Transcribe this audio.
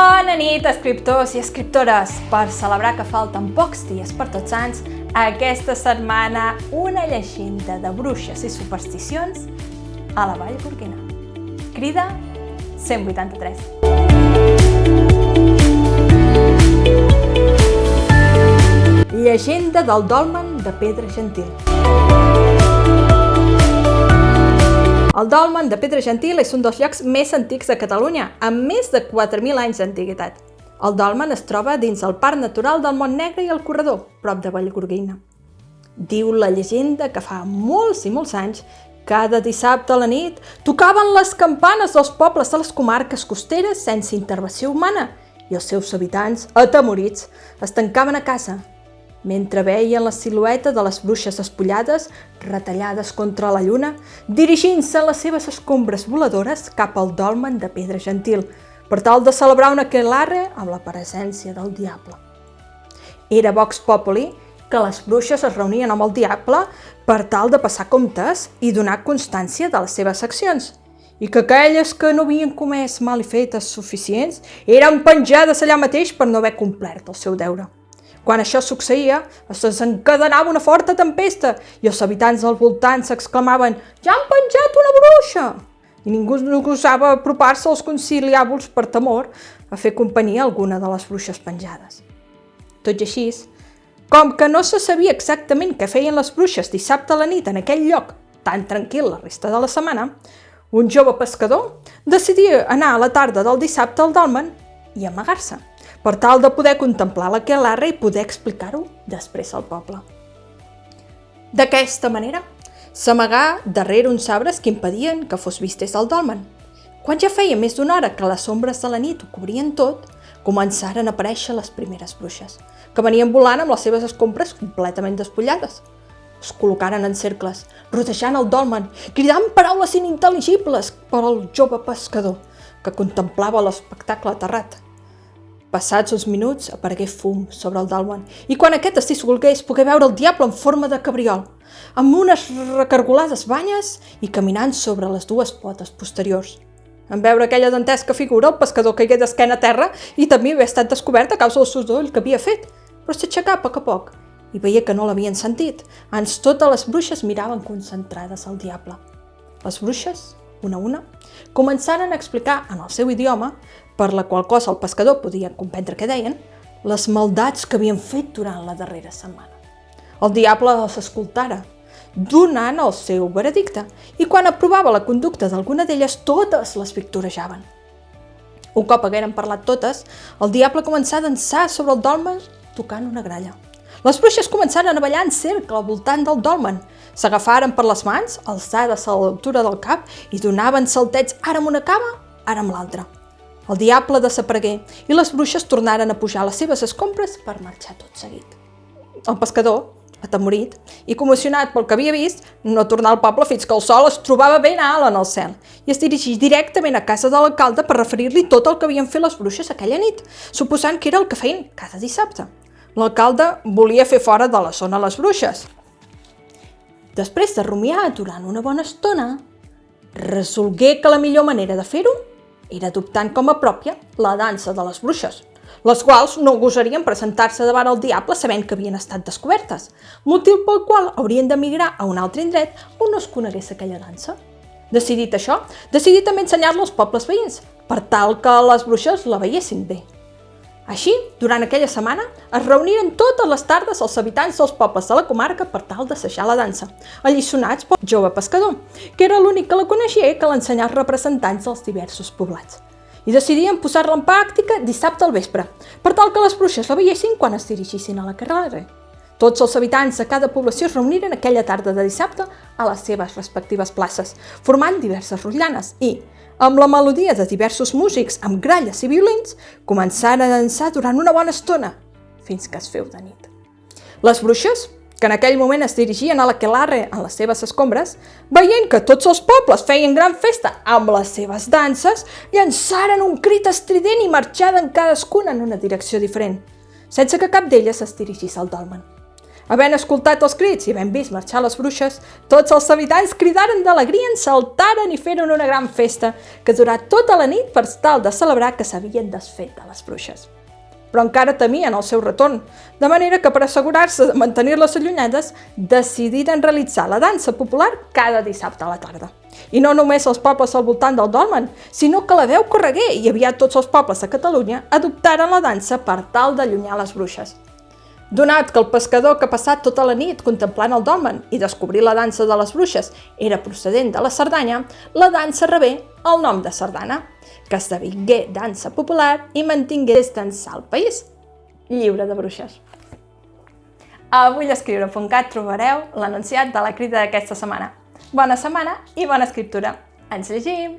Bona nit, escriptors i escriptores! Per celebrar que falten pocs dies per Tots Sants, aquesta setmana una llegenda de bruixes i supersticions a la Vall Gorguina. Crida 183. Llegenda del dolmen de Pedra Gentil. El dolmen de Pedra Gentil és un dels llocs més antics de Catalunya, amb més de 4.000 anys d'antiguitat. El dolmen es troba dins el Parc Natural del Montnegre i el Corredor, prop de Vallgorguina. Diu la llegenda que fa molts i molts anys, cada dissabte a la nit, tocaven les campanes dels pobles de les comarques costeres sense intervenció humana i els seus habitants, atemorits, es tancaven a casa, mentre veien la silueta de les bruixes espollades, retallades contra la lluna, dirigint-se les seves escombres voladores cap al dolmen de Pedra Gentil, per tal de celebrar un aquelarre amb la presència del diable. Era vox populi que les bruixes es reunien amb el diable per tal de passar comptes i donar constància de les seves accions, i que aquelles que no havien comès malfetes suficients eren penjades allà mateix per no haver complert el seu deure. Quan això succeïa, es desencadenava una forta tempesta i els habitants del voltant s'exclamaven «Ja han penjat una bruixa!» i ningú no gosava apropar-se als conciliàbuls per temor a fer companyia a alguna de les bruixes penjades. Tot i així, com que no se sabia exactament què feien les bruixes dissabte a la nit en aquell lloc tan tranquil la resta de la setmana, un jove pescador decidia anar a la tarda del dissabte al dolmen i amagar-se, per tal de poder contemplar l'aquelarre i poder explicar-ho després al poble. D'aquesta manera, s'amagà darrere uns arbres que impedien que fos vist des del dolmen. Quan ja feia més d'una hora que les ombres de la nit ho cobrien tot, començaren a aparèixer les primeres bruixes, que venien volant amb les seves escombres completament despullades. Es col·locaren en cercles, rodejant el dolmen, cridant paraules inintel·ligibles per al jove pescador, que contemplava l'espectacle aterrat. Passats uns minuts aparegué fum sobre el dolmen i quan aquest es dissolgués pogué veure el diable en forma de cabriol, amb unes recargolades banyes i caminant sobre les dues potes posteriors. En veure aquella dantesca figura, el pescador caigué d'esquena a terra i també havia estat descobert a causa del soroll que havia fet, però s'aixecà a poc a poc i veia que no l'havien sentit. Ans totes les bruixes miraven concentrades al diable. Les bruixes, una a una, començaren a explicar en el seu idioma, per la qual cosa el pescador podia comprendre què deien, les maldats que havien fet durant la darrera setmana. El diable els escoltara, donant el seu veredicte, i quan aprovava la conducta d'alguna d'elles, totes les victorejaven. Un cop hagueren parlat totes, el diable començà a dansar sobre el dolmen tocant una gralla. Les bruixes començaren a ballar en cercle al voltant del dolmen, s'agafaren per les mans, alçades a l'altura del cap, i donaven saltets ara amb una cama, ara amb l'altra. El diable desaparegué i les bruixes tornaren a pujar les seves escombres per marxar tot seguit. El pescador, atemorit i commocionat pel que havia vist, no tornà al poble fins que el sol es trobava ben alt en el cel i es dirigí directament a casa de l'alcalde per referir-li tot el que havien fet les bruixes aquella nit, suposant que era el que feien cada dissabte. L'alcalde volia fer fora de la zona les bruixes. Després de rumiar durant una bona estona, resolgué que la millor manera de fer-ho era adoptant com a pròpia la dansa de les bruixes, les quals no gosarien presentar-se davant el diable sabent que havien estat descobertes, motiu pel qual haurien d'emigrar a un altre indret on no es conegués aquella dansa. Decidit això, decidí també ensenyar-la als pobles veïns, per tal que les bruixes la veiessin bé. Així, durant aquella setmana, es reuniren totes les tardes els habitants dels pobles de la comarca per tal d'assajar la dansa, alliçonats pel jove pescador, que era l'únic que la coneixia i que l'ensenyà als representants dels diversos poblats. I decidien posar-la en pràctica dissabte al vespre, per tal que les bruixes la veiessin quan es dirigissin a la carrera. Tots els habitants de cada població es reuniren aquella tarda de dissabte a les seves respectives places, formant diverses rotllanes i, amb la melodia de diversos músics amb gralles i violins, començaren a dansar durant una bona estona, fins que es feu de nit. Les bruixes, que en aquell moment es dirigien a l'aquelarre en les seves escombres, veient que tots els pobles feien gran festa amb les seves danses, llançaren un crit estrident i marxaren cadascuna en una direcció diferent, sense que cap d'elles es dirigís al dolmen. Havent escoltat els crits i havent vist marxar les bruixes, tots els habitants cridaren d'alegria, saltaren i feren una gran festa que durà tota la nit per tal de celebrar que s'havien desfet de les bruixes. Però encara temien el seu retorn, de manera que per assegurar-se de mantenir-les allunyades, decidiren realitzar la dansa popular cada dissabte a la tarda. I no només els pobles al voltant del dolmen, sinó que la veu corregué i aviat tots els pobles de Catalunya adoptaren la dansa per tal d'allunyar les bruixes. Donat que el pescador que ha passat tota la nit contemplant el dolmen i descobrir la dansa de les bruixes era procedent de la Cerdanya, la dansa rebé el nom de sardana, que esdevingué dansa popular i mantingué des d'ençà el país lliure de bruixes. A avullescriure.cat trobareu l'anunciat de la crida d'aquesta setmana. Bona setmana i bona escriptura! Ens llegim!